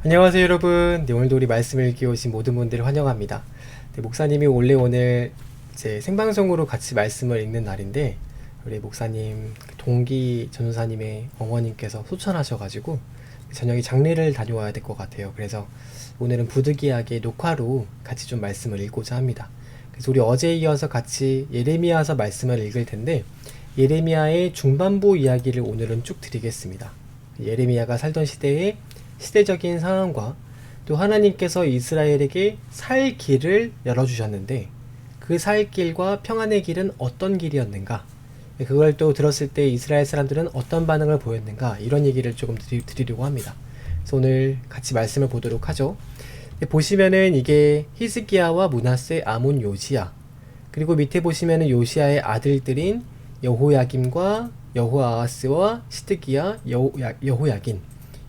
안녕하세요 여러분. 오늘도 우리 말씀을 읽기 오신 모든 분들을 환영합니다. 목사님이 원래 오늘 이제 생방송으로 같이 말씀을 읽는 날인데 우리 목사님 동기 전도사님의 어머님께서 소천하셔가지고 저녁에 장례를 다녀와야 될 것 같아요. 그래서 오늘은 부득이하게 녹화로 같이 좀 말씀을 읽고자 합니다. 그래서 우리 어제에 이어서 같이 예레미야서 말씀을 읽을 텐데 예레미야의 중반부 이야기를 오늘은 쭉 드리겠습니다. 예레미야가 살던 시대의 시대적인 상황과 또 하나님께서 이스라엘에게 살 길을 열어주셨는데 그 살 길과 평안의 길은 어떤 길이었는가, 그걸 또 들었을 때 이스라엘 사람들은 어떤 반응을 보였는가, 이런 얘기를 조금 드리려고 합니다. 그래서 오늘 같이 말씀을 보도록 하죠. 보시면은 이게 히스기야와 므낫세, 아몬, 요시야, 그리고 밑에 보시면은 요시야의 아들들인 여호야김과 여호아하스와 시드기야, 여호야긴,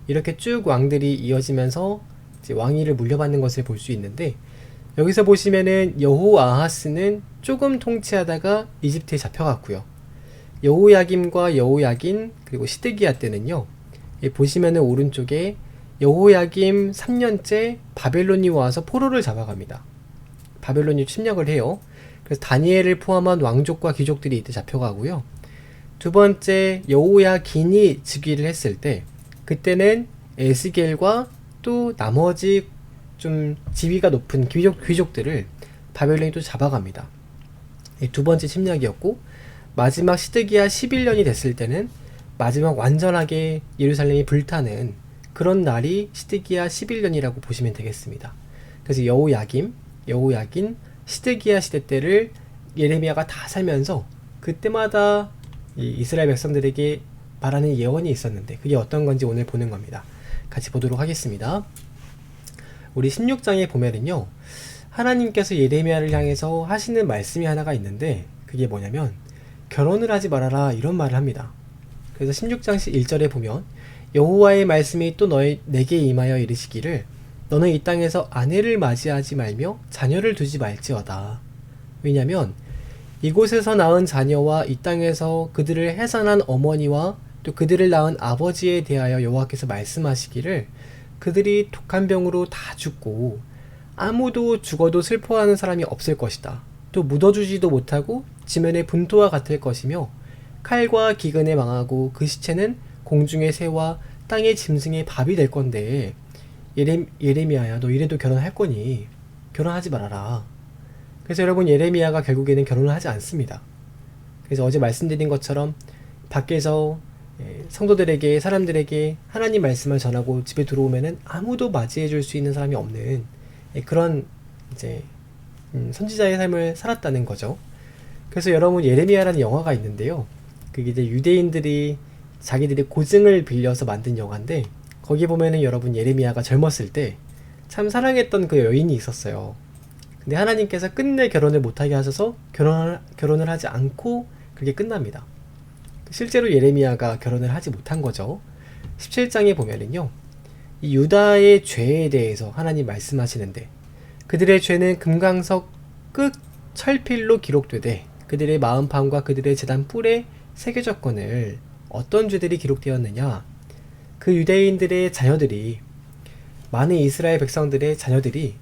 이렇게 쭉 왕들이 이어지면서 이제 왕위를 물려받는 것을 볼 수 있는데, 여기서 보시면은 여호아하스는 조금 통치하다가 이집트에 잡혀갔고요. 여호야김과 여호야긴 그리고 시드기야 때는요, 보시면은 오른쪽에 여호야김 3년째 바벨론이 와서 포로를 잡아갑니다. 바벨론이 침략을 해요. 그래서 다니엘을 포함한 왕족과 귀족들이 이때 잡혀가고요. 두 번째 여호야긴이 즉위를 했을 때, 그때는 에스겔과 또 나머지 좀 지위가 높은 귀족들을 바벨론이 또 잡아갑니다. 두 번째 침략이었고, 마지막 시드기야 11년이 됐을 때는 마지막 완전하게 예루살렘이 불타는 그런 날이 시드기야 11년이라고 보시면 되겠습니다. 그래서 여호야긴, 시드기야 시대 때를 예레미야가 다 살면서 그때마다 이스라엘 백성들에게 말하는 예언이 있었는데 그게 어떤 건지 오늘 보는 겁니다. 같이 보도록 하겠습니다. 우리 16장에 보면은요, 하나님께서 예레미야를 향해서 하시는 말씀이 하나가 있는데 그게 뭐냐면 결혼을 하지 말아라, 이런 말을 합니다. 그래서 16장 1절에 보면 여호와의 말씀이 또 내게 임하여 이르시기를 너는 이 땅에서 아내를 맞이하지 말며 자녀를 두지 말지어다. 왜냐면 이곳에서 낳은 자녀와 이 땅에서 그들을 해산한 어머니와 또 그들을 낳은 아버지에 대하여 여호와께서 말씀하시기를 그들이 독한 병으로 다 죽고 아무도 죽어도 슬퍼하는 사람이 없을 것이다. 또 묻어주지도 못하고 지면의 분토와 같을 것이며 칼과 기근에 망하고 그 시체는 공중의 새와 땅의 짐승의 밥이 될 건데 예레미야야, 너 이래도 결혼할 거니? 결혼하지 말아라. 그래서 여러분, 예레미야가 결국에는 결혼을 하지 않습니다. 그래서 어제 말씀드린 것처럼 밖에서 성도들에게, 사람들에게 하나님 말씀을 전하고 집에 들어오면은 아무도 맞이해 줄 수 있는 사람이 없는 그런 이제 선지자의 삶을 살았다는 거죠. 그래서 여러분, 예레미야라는 영화가 있는데요, 그게 이제 유대인들이 자기들의 고증을 빌려서 만든 영화인데 거기 보면은 여러분, 예레미야가 젊었을 때 참 사랑했던 그 여인이 있었어요. 근데 하나님께서 끝내 결혼을 못하게 하셔서 결혼을 하지 않고 그게 끝납니다. 실제로 예레미야가 결혼을 하지 못한 거죠. 17장에 보면은요, 이 유다의 죄에 대해서 하나님 말씀하시는데 그들의 죄는 금강석 끝 철필로 기록되되 그들의 마음판과 그들의 제단 뿔에 새겨졌거늘 어떤 죄들이 기록되었느냐, 그 유대인들의 자녀들이, 많은 이스라엘 백성들의 자녀들이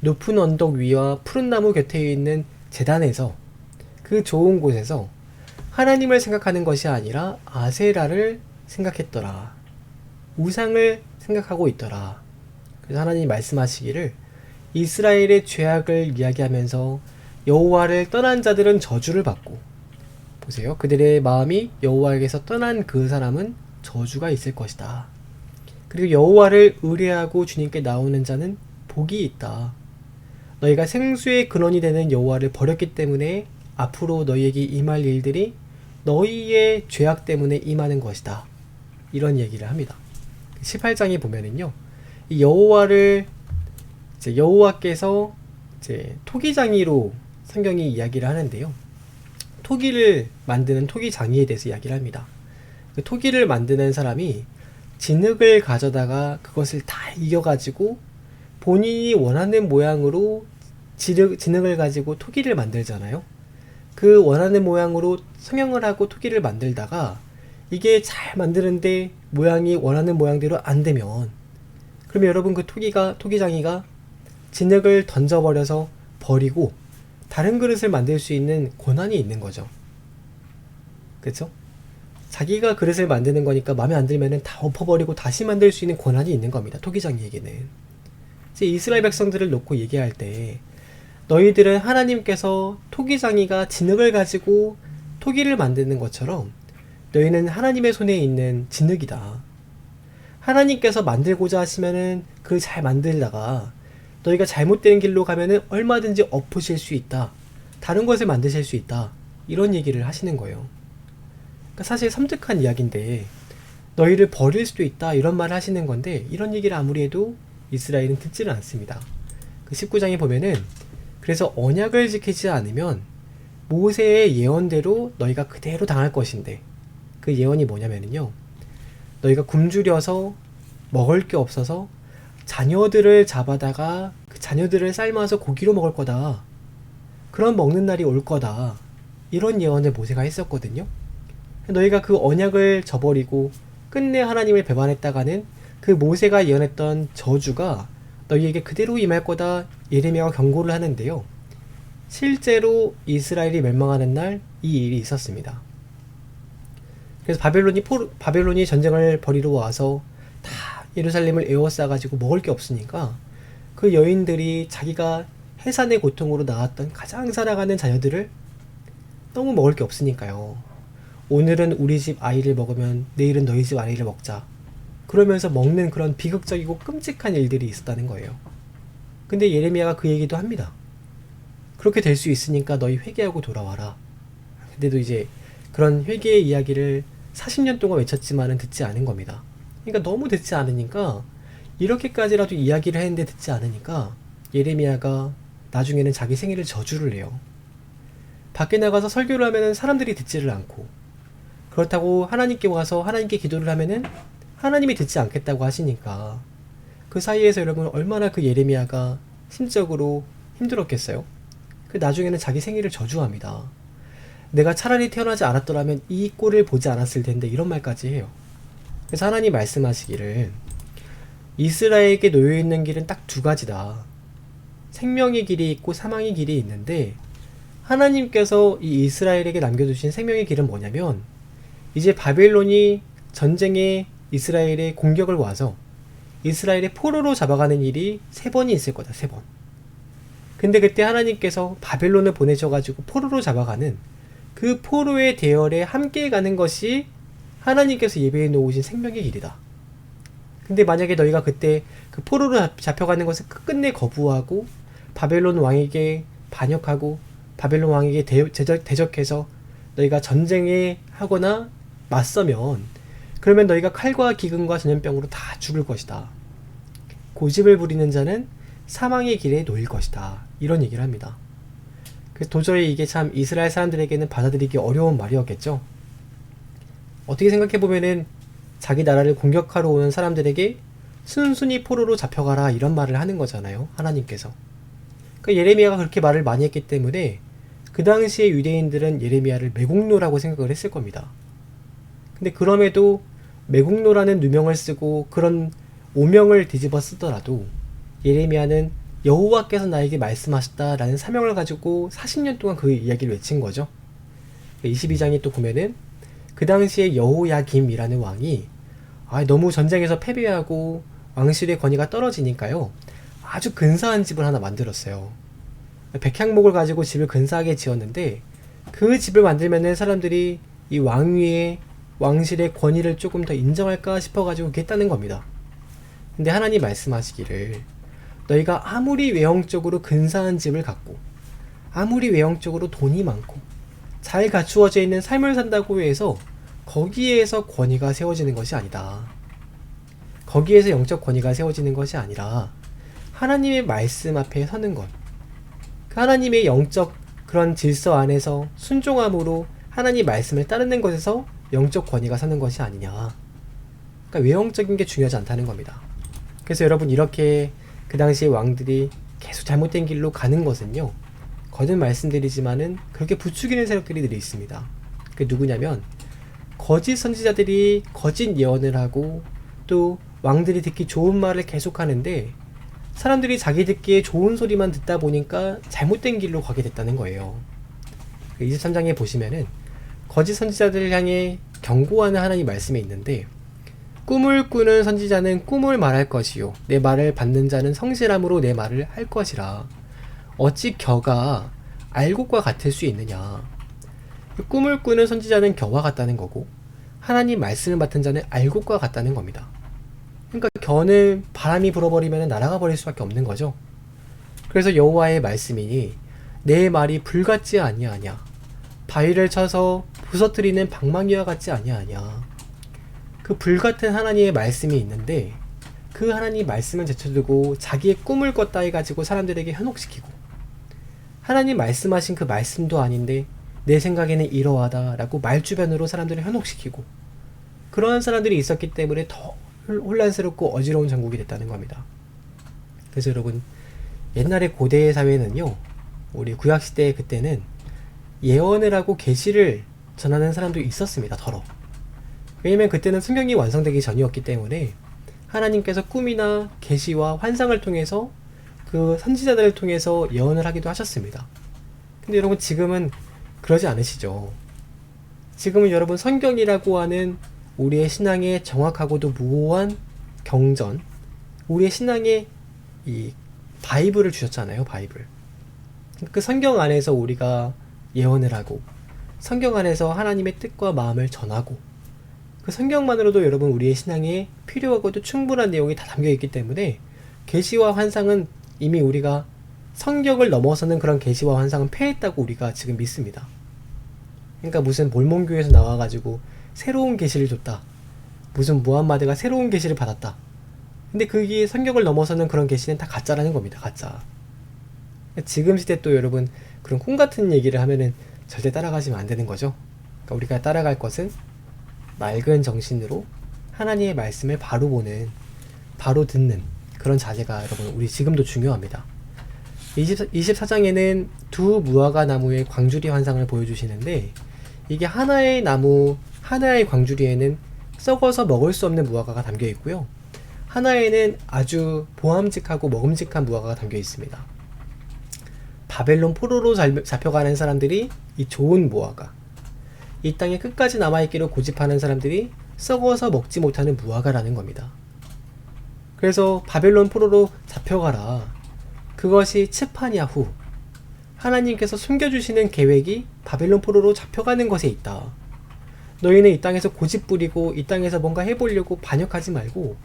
높은 언덕 위와 푸른 나무 곁에 있는 제단에서, 그 좋은 곳에서 하나님을 생각하는 것이 아니라 아세라를 생각했더라. 우상을 생각하고 있더라. 그래서 하나님이 말씀하시기를 이스라엘의 죄악을 이야기하면서 여호와를 떠난 자들은 저주를 받고, 보세요, 그들의 마음이 여호와에게서 떠난 그 사람은 저주가 있을 것이다. 그리고 여호와를 의뢰하고 주님께 나오는 자는 복이 있다. 너희가 생수의 근원이 되는 여호와를 버렸기 때문에 앞으로 너희에게 임할 일들이 너희의 죄악 때문에 임하는 것이다. 이런 얘기를 합니다. 18장에 보면은요, 이 여호와께서 이제 토기장이로 성경이 이야기를 하는데요, 토기를 만드는 토기장이에 대해서 이야기를 합니다. 그 토기를 만드는 사람이 진흙을 가져다가 그것을 다 이겨가지고 본인이 원하는 모양으로 진흙을 가지고 토기를 만들잖아요. 그 원하는 모양으로 성형을 하고 토기를 만들다가 이게 잘 만드는데 모양이 원하는 모양대로 안 되면 그러면 여러분 그 토기장이가 진흙을 던져버려서 버리고 다른 그릇을 만들 수 있는 권한이 있는 거죠. 그쵸? 자기가 그릇을 만드는 거니까 마음에 안 들면은 다 엎어버리고 다시 만들 수 있는 권한이 있는 겁니다. 토기장이에게는. 이제 이스라엘 백성들을 놓고 얘기할 때 너희들은 하나님께서 토기장이가 진흙을 가지고 토기를 만드는 것처럼 너희는 하나님의 손에 있는 진흙이다. 하나님께서 만들고자 하시면은 그 잘 만들다가 너희가 잘못된 길로 가면은 얼마든지 엎으실 수 있다. 다른 것을 만드실 수 있다. 이런 얘기를 하시는 거예요. 그러니까 사실 섬뜩한 이야기인데 너희를 버릴 수도 있다. 이런 말을 하시는 건데 이런 얘기를 아무리 해도 이스라엘은 듣지를 않습니다. 그 19장에 보면은 그래서 언약을 지키지 않으면 모세의 예언대로 너희가 그대로 당할 것인데 그 예언이 뭐냐면요. 너희가 굶주려서 먹을 게 없어서 자녀들을 잡아다가 그 자녀들을 삶아서 고기로 먹을 거다. 그런 먹는 날이 올 거다. 이런 예언을 모세가 했었거든요. 너희가 그 언약을 저버리고 끝내 하나님을 배반했다가는 그 모세가 예언했던 저주가 너희에게 그대로 임할 거다. 예레미야가 경고를 하는데요. 실제로 이스라엘이 멸망하는 날 이 일이 있었습니다. 그래서 바벨론이 전쟁을 벌이러 와서 다 예루살렘을 에워싸가지고 먹을 게 없으니까 그 여인들이 자기가 해산의 고통으로 낳았던 가장 사랑하는 자녀들을 너무 먹을 게 없으니까요. 오늘은 우리 집 아이를 먹으면 내일은 너희 집 아이를 먹자. 그러면서 먹는 그런 비극적이고 끔찍한 일들이 있었다는 거예요. 근데 예레미야가 그 얘기도 합니다. 그렇게 될 수 있으니까 너희 회개하고 돌아와라. 근데도 이제 그런 회개의 이야기를 40년 동안 외쳤지만은 듣지 않은 겁니다. 그러니까 너무 듣지 않으니까 이렇게까지라도 이야기를 했는데 듣지 않으니까 예레미야가 나중에는 자기 생일을 저주를 해요. 밖에 나가서 설교를 하면은 사람들이 듣지를 않고 그렇다고 하나님께 와서 하나님께 기도를 하면은 하나님이 듣지 않겠다고 하시니까 그 사이에서 여러분 얼마나 그 예레미야가 심적으로 힘들었겠어요? 그 나중에는 자기 생일을 저주합니다. 내가 차라리 태어나지 않았더라면 이 꼴을 보지 않았을 텐데 이런 말까지 해요. 그래서 하나님 말씀하시기를 이스라엘에게 놓여있는 길은 딱 두 가지다. 생명의 길이 있고 사망의 길이 있는데 하나님께서 이 이스라엘에게 남겨두신 생명의 길은 뭐냐면 이제 바벨론이 전쟁에 이스라엘에 공격을 와서 이스라엘의 포로로 잡아가는 일이 3번이 있을 거다. 3번. 근데 그때 하나님께서 바벨론을 보내셔가지고 포로로 잡아가는 그 포로의 대열에 함께 가는 것이 하나님께서 예배해 놓으신 생명의 길이다. 근데 만약에 너희가 그때 그 포로로 잡혀가는 것을 끝끝내 거부하고 바벨론 왕에게 반역하고 바벨론 왕에게 대적해서 너희가 전쟁에 하거나 맞서면 그러면 너희가 칼과 기근과 전염병으로 다 죽을 것이다. 고집을 부리는 자는 사망의 길에 놓일 것이다. 이런 얘기를 합니다. 그래서 도저히 이게 참 이스라엘 사람들에게는 받아들이기 어려운 말이었겠죠. 어떻게 생각해보면은 자기 나라를 공격하러 오는 사람들에게 순순히 포로로 잡혀가라 이런 말을 하는 거잖아요. 하나님께서. 그러니까 예레미야가 그렇게 말을 많이 했기 때문에 그 당시에 유대인들은 예레미야를 매국노라고 생각을 했을 겁니다. 근데 그럼에도 매국노라는 누명을 쓰고 그런 오명을 뒤집어 쓰더라도 예레미야는 여호와께서 나에게 말씀하셨다라는 사명을 가지고 40년 동안 그 이야기를 외친 거죠. 22장에 또 보면은 그 당시에 여호야김이라는 왕이 너무 전쟁에서 패배하고 왕실의 권위가 떨어지니까요. 아주 근사한 집을 하나 만들었어요. 백향목을 가지고 집을 근사하게 지었는데 그 집을 만들면은 사람들이 이 왕위의 왕실의 권위를 조금 더 인정할까 싶어가지고 그렇게 했다는 겁니다. 근데 하나님 말씀하시기를 너희가 아무리 외형적으로 근사한 집을 갖고 아무리 외형적으로 돈이 많고 잘 갖추어져 있는 삶을 산다고 해서 거기에서 권위가 세워지는 것이 아니다. 거기에서 영적 권위가 세워지는 것이 아니라 하나님의 말씀 앞에 서는 것. 그 하나님의 영적 그런 질서 안에서 순종함으로 하나님 말씀을 따르는 것에서 영적 권위가 서는 것이 아니냐. 그러니까 외형적인 게 중요하지 않다는 겁니다. 그래서 여러분 이렇게 그 당시에 왕들이 계속 잘못된 길로 가는 것은요. 거듭 말씀드리지만은 그렇게 부추기는 세력들이 늘 있습니다. 그게 누구냐면 거짓 선지자들이 거짓 예언을 하고 또 왕들이 듣기 좋은 말을 계속 하는데 사람들이 자기 듣기에 좋은 소리만 듣다 보니까 잘못된 길로 가게 됐다는 거예요. 23장에 보시면은 거짓 선지자들을 향해 경고하는 하나님 말씀이 있는데, 꿈을 꾸는 선지자는 꿈을 말할 것이요 내 말을 받는 자는 성실함으로 내 말을 할 것이라. 어찌 겨가 알곡과 같을 수 있느냐. 꿈을 꾸는 선지자는 겨와 같다는 거고, 하나님 말씀을 맡은 자는 알곡과 같다는 겁니다. 그러니까 겨는 바람이 불어버리면 날아가 버릴 수밖에 없는 거죠. 그래서 여호와의 말씀이니 내 말이 불같지 아니하냐, 바위를 쳐서 부서뜨리는 방망이와 같지 아니하냐. 그 불같은 하나님의 말씀이 있는데 그 하나님 말씀을 제쳐두고 자기의 꿈을 꿨다 해가지고 사람들에게 현혹시키고, 하나님 말씀하신 그 말씀도 아닌데 내 생각에는 이러하다 라고 말주변으로 사람들을 현혹시키고, 그러한 사람들이 있었기 때문에 더 혼란스럽고 어지러운 전국이 됐다는 겁니다. 그래서 여러분, 옛날에 고대의 사회는요, 우리 구약시대 그때는 예언을 하고 계시를 전하는 사람도 있었습니다. 더러. 왜냐면 그때는 성경이 완성되기 전이었기 때문에 하나님께서 꿈이나 계시와 환상을 통해서 그 선지자들을 통해서 예언을 하기도 하셨습니다. 근데 여러분, 지금은 그러지 않으시죠? 지금은 여러분, 성경이라고 하는 우리의 신앙의 정확하고도 무오한 경전, 우리의 신앙의 이 바이블을 주셨잖아요. 바이블. 그 성경 안에서 우리가 예언을 하고, 성경 안에서 하나님의 뜻과 마음을 전하고, 그 성경만으로도 여러분 우리의 신앙에 필요하고도 충분한 내용이 다 담겨있기 때문에 계시와 환상은 이미 우리가 성경을 넘어서는 그런 계시와 환상은 패했다고 우리가 지금 믿습니다. 그러니까 무슨 몰몬교에서 나와가지고 새로운 계시를 줬다, 무슨 무함마드가 새로운 계시를 받았다, 근데 그게 성경을 넘어서는 그런 계시는 다 가짜라는 겁니다. 가짜. 지금 시대 또 여러분 그런 콩 같은 얘기를 하면은 절대 따라가시면 안 되는 거죠. 그러니까 우리가 따라갈 것은 맑은 정신으로 하나님의 말씀을 바로 보는, 바로 듣는 그런 자세가 여러분 우리 지금도 중요합니다. 24장에는 두 무화과 나무의 광주리 환상을 보여주시는데, 이게 하나의 나무, 하나의 광주리에는 썩어서 먹을 수 없는 무화과가 담겨 있고요, 하나에는 아주 보암직하고 먹음직한 무화과가 담겨 있습니다. 바벨론 포로로 잡혀가는 사람들이 이 좋은 무화과, 이 땅에 끝까지 남아있기로 고집하는 사람들이 썩어서 먹지 못하는 무화과라는 겁니다. 그래서 바벨론 포로로 잡혀가라, 그것이 츠파냐후, 하나님께서 숨겨주시는 계획이 바벨론 포로로 잡혀가는 것에 있다. 너희는 이 땅에서 고집 부리고 이 땅에서 뭔가 해보려고 반역하지 말고,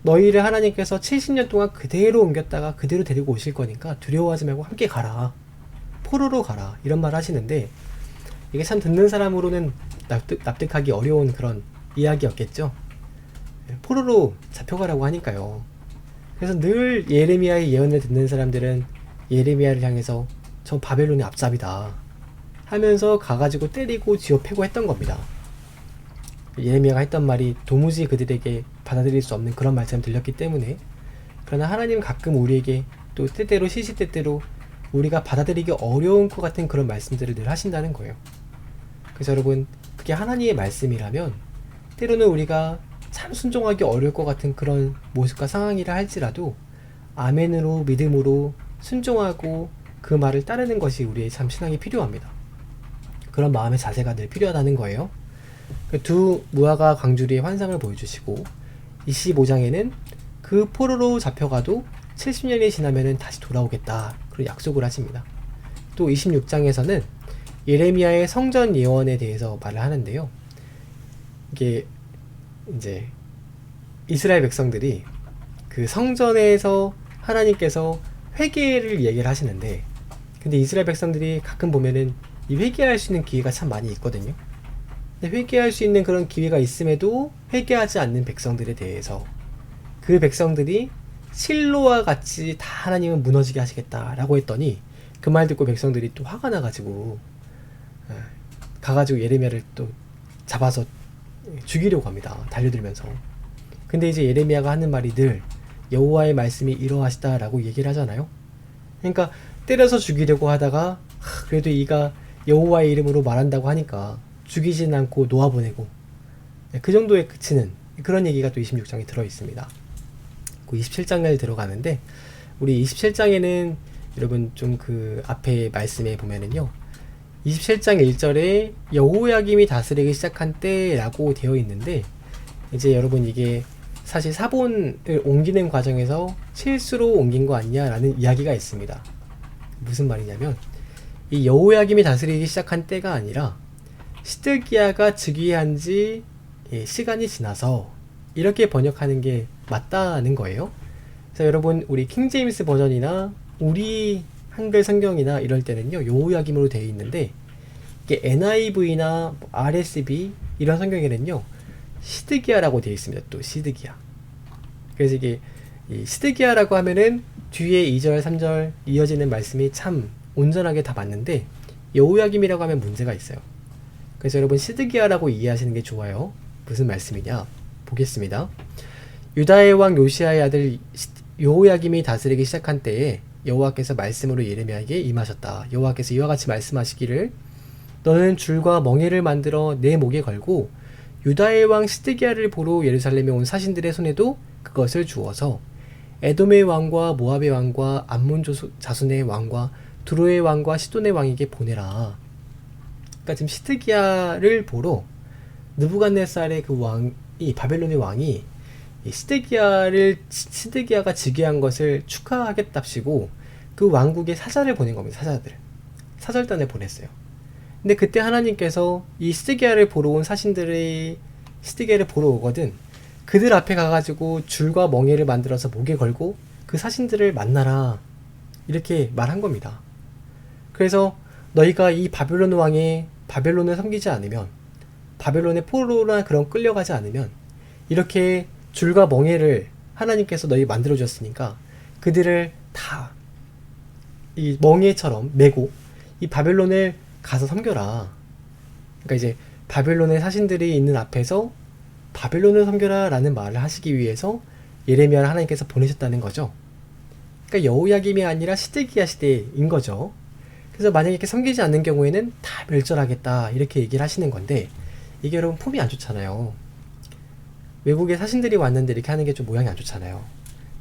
너희를 하나님께서 70년 동안 그대로 옮겼다가 그대로 데리고 오실 거니까 두려워하지 말고 함께 가라, 포로로 가라, 이런 말 하시는데, 이게 참 듣는 사람으로는 납득하기 어려운 그런 이야기였겠죠. 포로로 잡혀가라고 하니까요. 그래서 늘 예레미야의 예언을 듣는 사람들은 예레미야를 향해서 저 바벨론의 앞잡이다 하면서 가가지고 때리고 쥐어 패고 했던 겁니다. 예레미야가 했던 말이 도무지 그들에게 받아들일 수 없는 그런 말처럼 들렸기 때문에. 그러나 하나님은 가끔 우리에게 또 때때로 시시때때로 우리가 받아들이기 어려운 것 같은 그런 말씀들을 늘 하신다는 거예요. 그래서 여러분, 그게 하나님의 말씀이라면 때로는 우리가 참 순종하기 어려울 것 같은 그런 모습과 상황이라 할지라도 아멘으로, 믿음으로 순종하고 그 말을 따르는 것이 우리의 참 신앙이 필요합니다. 그런 마음의 자세가 늘 필요하다는 거예요. 두 무화과 광주리의 환상을 보여주시고, 25장에는 그 포로로 잡혀가도 70년이 지나면 다시 돌아오겠다, 그런 약속을 하십니다. 또 26장에서는 예레미야의 성전 예언에 대해서 말을 하는데요, 이게 이제 이스라엘 백성들이 그 성전에서 하나님께서 회개를 얘기를 하시는데, 근데 이스라엘 백성들이 가끔 보면은 이 회개할 수 있는 기회가 참 많이 있거든요. 근데 회개할 수 있는 그런 기회가 있음에도 회개하지 않는 백성들에 대해서, 그 백성들이 실로와 같이 다 하나님은 무너지게 하시겠다라고 했더니 그 말 듣고 백성들이 또 화가 나가지고 가가지고 예레미야를 또 잡아서 죽이려고 합니다. 달려들면서. 근데 이제 예레미야가 하는 말이 늘 여호와의 말씀이 이러하시다라고 얘기를 하잖아요. 그러니까 때려서 죽이려고 하다가 그래도 이가 여호와의 이름으로 말한다고 하니까 죽이진 않고 놓아보내고, 그 정도에 그치는 그런 얘기가 또 26장에 들어있습니다. 그 27장을 들어가는데 우리 27장에는 여러분 좀 그 앞에 말씀에 보면은요 27장 1절에 여호야김이 다스리기 시작한 때라고 되어 있는데 이제 여러분 이게 사실 사본을 옮기는 과정에서 실수로 옮긴 거 아니냐라는 이야기가 있습니다. 무슨 말이냐면 이 여호야김이 다스리기 시작한 때가 아니라 시드기야가 즉위한 지 시간이 지나서 이렇게 번역하는 게 맞다는 거예요. 그래서 여러분 우리 킹제임스 버전이나 우리 한글 성경이나 이럴 때는요 여호야김으로 되어 있는데 이게 NIV나 RSV 이런 성경에는요 시드기야라고 되어 있습니다. 또 시드기야. 그래서 이게 시드기야라고 하면은 뒤에 2절 3절 이어지는 말씀이 참 온전하게 다 맞는데 여호야김이라고 하면 문제가 있어요. 그래서 여러분 시드기야라고 이해하시는 게 좋아요. 무슨 말씀이냐 보겠습니다. 유다의 왕 요시야의 아들 여호야김이 다스리기 시작한 때에 여호와께서 말씀으로 예레미야에게 임하셨다. 여호와께서 이와 같이 말씀하시기를 너는 줄과 멍에를 만들어 내 목에 걸고 유다의 왕 시드기야를 보러 예루살렘에 온 사신들의 손에도 그것을 주어서 에돔의 왕과 모압의 왕과 암몬 자손의 왕과 두로의 왕과 시돈의 왕에게 보내라. 그러니까 지금 시드기야를 보러 느부갓네살의 그 왕이 바벨론의 왕이 시드기야가 즉위한 것을 축하하겠답시고 그 왕국에 사자를 보낸 겁니다. 사절단을 보냈어요. 근데 그때 하나님께서 이 시드기야를 보러 온 사신들이 시드기야를 보러 오거든 그들 앞에 가가지고 줄과 멍에를 만들어서 목에 걸고 그 사신들을 만나라 이렇게 말한 겁니다. 그래서 너희가 이 바벨론 왕의 바벨론을 섬기지 않으면 바벨론의 포로나 그런 끌려가지 않으면 이렇게 줄과 멍에를 하나님께서 너희 만들어줬으니까 그들을 다 이 멍에처럼 메고 이 바벨론을 가서 섬겨라. 그러니까 이제 바벨론의 사신들이 있는 앞에서 바벨론을 섬겨라 라는 말을 하시기 위해서 예레미야를 하나님께서 보내셨다는 거죠. 그러니까 여호야김이 아니라 시드기야 시대인 거죠. 그래서 만약에 이렇게 섬기지 않는 경우에는 다 멸절하겠다 이렇게 얘기를 하시는 건데 이게 여러분 폼이 안 좋잖아요. 외국에 사신들이 왔는데 이렇게 하는 게 좀 모양이 안 좋잖아요.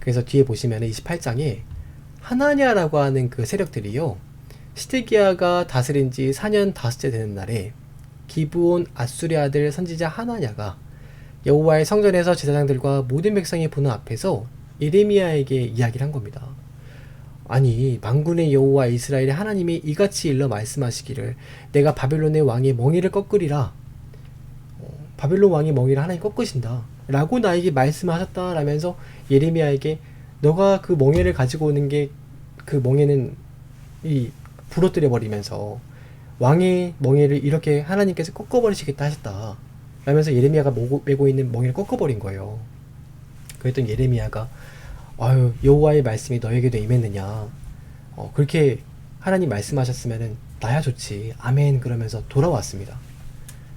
그래서 뒤에 보시면 28장에 하나냐라고 하는 그 세력들이요 시드기야가 다스린 지 4년 5째 되는 날에 기브온 아수리 아들 선지자 하나냐가 여호와의 성전에서 제사장들과 모든 백성이 보는 앞에서 예레미야에게 이야기를 한 겁니다. 아니 만군의 여호와 이스라엘의 하나님이 이같이 일러 말씀하시기를 내가 바벨론의 왕의 멍에를 꺾으리라. 바벨론 왕의 멍에를 하나님 꺾으신다 라고 나에게 말씀하셨다라면서 예레미야에게 너가 그 멍에를 가지고 오는 게 그 멍에는 이 부러뜨려 버리면서 왕의 멍에를 이렇게 하나님께서 꺾어버리시겠다 하셨다 라면서 예레미야가 메고 있는 멍에를 꺾어버린 거예요. 그랬더니 예레미야가 아유 여호와의 말씀이 너에게도 임했느냐 그렇게 하나님 말씀하셨으면은 나야 좋지 아멘 그러면서 돌아왔습니다.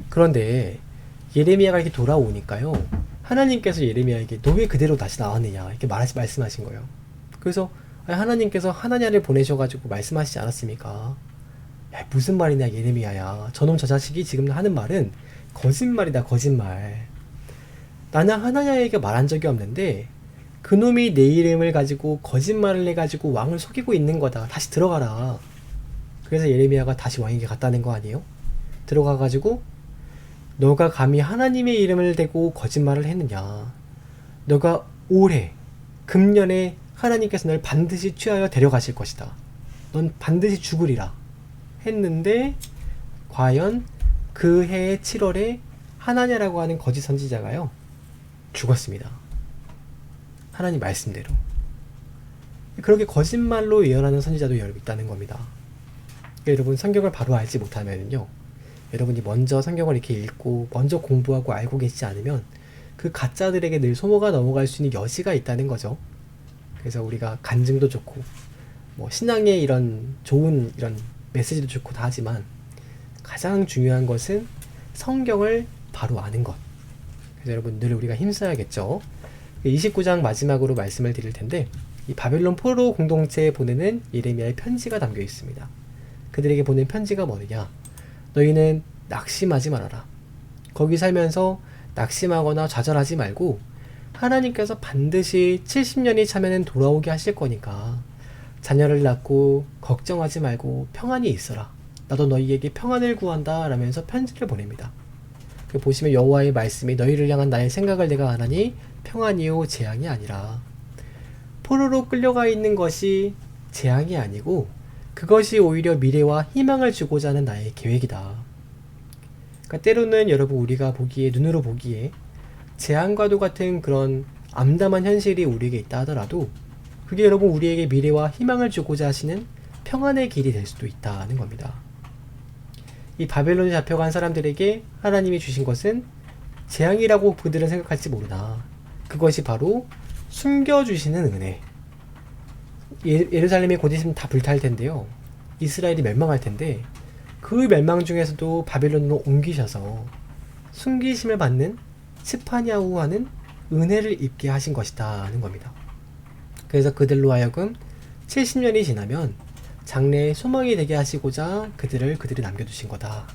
그런데 예레미야가 이렇게 돌아오니까요 하나님께서 예레미야에게 너 왜 그대로 다시 나왔느냐 이렇게 말씀하신 거예요. 그래서 하나님께서 하나냐를 보내셔가지고 말씀하시지 않았습니까? 야, 무슨 말이냐 예레미야야 저놈 저 자식이 지금 하는 말은 거짓말이다 거짓말. 나는 하나냐에게 말한 적이 없는데 그놈이 내 이름을 가지고 거짓말을 해가지고 왕을 속이고 있는 거다. 다시 들어가라. 그래서 예레미야가 다시 왕에게 갔다는 거 아니에요? 들어가가지고 너가 감히 하나님의 이름을 대고 거짓말을 했느냐. 너가 올해 금년에 하나님께서 널 반드시 취하여 데려가실 것이다. 넌 반드시 죽으리라. 했는데 과연 그 해의 7월에 하나냐라고 하는 거짓 선지자가요. 죽었습니다. 하나님 말씀대로. 그렇게 거짓말로 예언하는 선지자도 있다는 겁니다. 그러니까 여러분 성경을 바로 알지 못하면요. 여러분이 먼저 성경을 이렇게 읽고 먼저 공부하고 알고 계시지 않으면 그 가짜들에게 늘 소모가 넘어갈 수 있는 여지가 있다는 거죠. 그래서 우리가 간증도 좋고 뭐 신앙의 이런 좋은 이런 메시지도 좋고 다 하지만 가장 중요한 것은 성경을 바로 아는 것. 그래서 여러분 늘 우리가 힘써야겠죠. 29장 마지막으로 말씀을 드릴 텐데 이 바벨론 포로 공동체에 보내는 예레미야의 편지가 담겨 있습니다. 그들에게 보낸 편지가 뭐느냐. 너희는 낙심하지 말아라. 거기 살면서 낙심하거나 좌절하지 말고 하나님께서 반드시 70년이 차면은 돌아오게 하실 거니까 자녀를 낳고 걱정하지 말고 평안히 있어라. 나도 너희에게 평안을 구한다 라면서 편지를 보냅니다. 보시면 여호와의 말씀이 너희를 향한 나의 생각을 내가 아나니 평안이요 재앙이 아니라, 포로로 끌려가 있는 것이 재앙이 아니고 그것이 오히려 미래와 희망을 주고자 하는 나의 계획이다. 그러니까 때로는 여러분 우리가 보기에, 눈으로 보기에 재앙과도 같은 그런 암담한 현실이 우리에게 있다 하더라도 그게 여러분 우리에게 미래와 희망을 주고자 하시는 평안의 길이 될 수도 있다는 겁니다. 이 바벨론에 잡혀간 사람들에게 하나님이 주신 것은 재앙이라고 그들은 생각할지 모르나 그것이 바로 숨겨주시는 은혜. 예루살렘이 곧 있으면 다 불탈 텐데요. 이스라엘이 멸망할 텐데 그 멸망 중에서도 바벨론으로 옮기셔서 숨기심을 받는 스파냐후 하는 은혜를 입게 하신 것이다 하는 겁니다. 그래서 그들로 하여금 70년이 지나면 장래의 소망이 되게 하시고자 그들이 남겨두신 거다.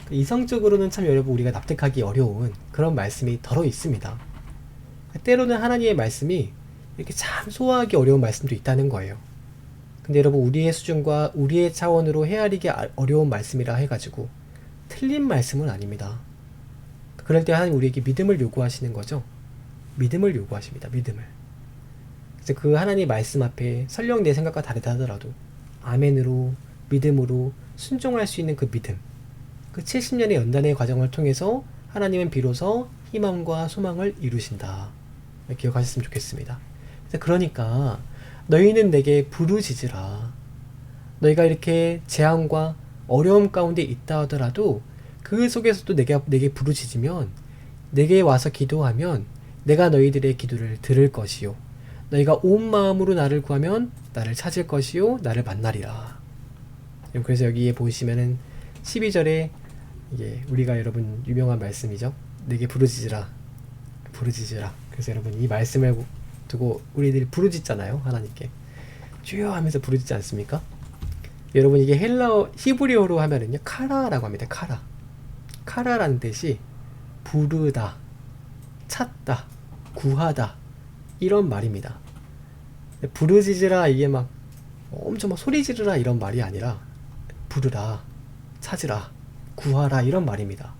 이성적으로는 참 여러분 우리가 납득하기 어려운 그런 말씀이 덜어 있습니다. 때로는 하나님의 말씀이 이렇게 참 소화하기 어려운 말씀도 있다는 거예요. 근데 여러분 우리의 수준과 우리의 차원으로 헤아리기 어려운 말씀이라 해가지고 틀린 말씀은 아닙니다. 그럴 때 하나님 우리에게 믿음을 요구하시는 거죠. 믿음을 요구하십니다. 믿음을. 그래서 그 하나님의 말씀 앞에 설령 내 생각과 다르다 하더라도 아멘으로, 믿음으로 순종할 수 있는 그 믿음, 그 70년의 연단의 과정을 통해서 하나님은 비로소 희망과 소망을 이루신다. 기억하셨으면 좋겠습니다. 그러니까 너희는 내게 부르짖으라. 너희가 이렇게 재앙과 어려움 가운데 있다 하더라도 그 속에서도 내게 부르짖으면, 내게 와서 기도하면 내가 너희들의 기도를 들을 것이요 너희가 온 마음으로 나를 구하면 나를 찾을 것이요 나를 만나리라. 그래서 여기에 보시면은 12절에 이게 우리가 여러분 유명한 말씀이죠. 내게 부르짖으라. 부르짖으라. 그래서 여러분 이 말씀을 두고 우리들이 부르짖잖아요. 하나님께 주여 하면서 부르짖지 않습니까? 여러분 이게 히브리어로 하면은요 카라라고 합니다. 카라라는 뜻이 부르다, 찾다, 구하다 이런 말입니다. 부르짖으라 이게 막 엄청 막 소리 지르라 이런 말이 아니라 부르라, 찾으라, 구하라 이런 말입니다.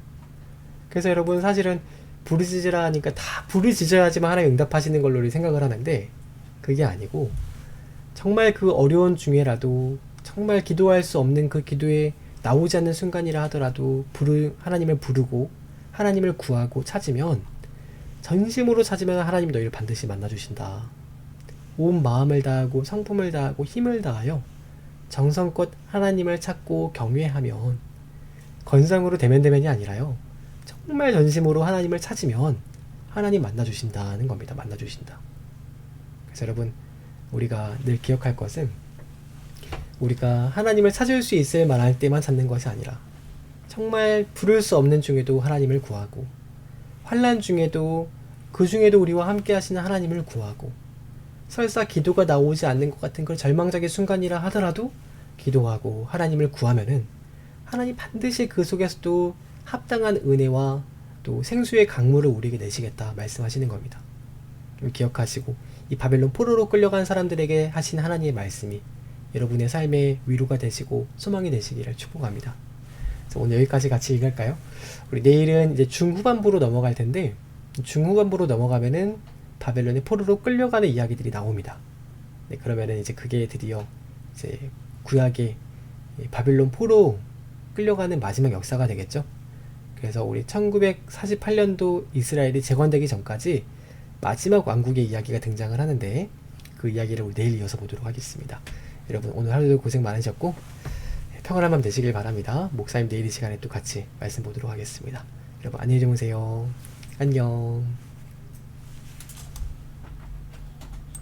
그래서 여러분 사실은 부르짖으라 하니까 다 부르짖어야지만 하나님 응답하시는 걸로 우리 생각을 하는데 그게 아니고 정말 그 어려운 중에라도 정말 기도할 수 없는 그 기도에 나오지 않는 순간이라 하더라도 하나님을 부르고 하나님을 구하고 찾으면, 전심으로 찾으면 하나님 너희를 반드시 만나주신다. 온 마음을 다하고 성품을 다하고 힘을 다하여 정성껏 하나님을 찾고 경외하면, 건성으로 대면대면이 아니라요 정말 전심으로 하나님을 찾으면 하나님 만나주신다는 겁니다. 만나주신다. 그래서 여러분 우리가 늘 기억할 것은 우리가 하나님을 찾을 수 있을 만할 때만 찾는 것이 아니라 정말 부를 수 없는 중에도 하나님을 구하고, 환난 중에도 그 중에도 우리와 함께 하시는 하나님을 구하고, 설사 기도가 나오지 않는 것 같은 그런 절망적인 순간이라 하더라도 기도하고 하나님을 구하면은 하나님 반드시 그 속에서도 합당한 은혜와 또 생수의 강물을 우리에게 내시겠다 말씀하시는 겁니다. 기억하시고 이 바벨론 포로로 끌려간 사람들에게 하신 하나님의 말씀이 여러분의 삶의 위로가 되시고 소망이 되시기를 축복합니다. 그래서 오늘 여기까지 같이 읽을까요? 우리 내일은 이제 중후반부로 넘어갈 텐데, 중후반부로 넘어가면은 바벨론의 포로로 끌려가는 이야기들이 나옵니다. 네, 그러면은 이제 그게 드디어 이제 구약의 바벨론 포로 끌려가는 마지막 역사가 되겠죠. 그래서 우리 1948년도 이스라엘이 재건되기 전까지 마지막 왕국의 이야기가 등장을 하는데 그 이야기를 우리 내일 이어서 보도록 하겠습니다. 여러분 오늘 하루도 고생 많으셨고 평안한 밤 되시길 바랍니다. 목사님 내일 이 시간에 또 같이 말씀 보도록 하겠습니다. 여러분 안녕히 주무세요. 안녕.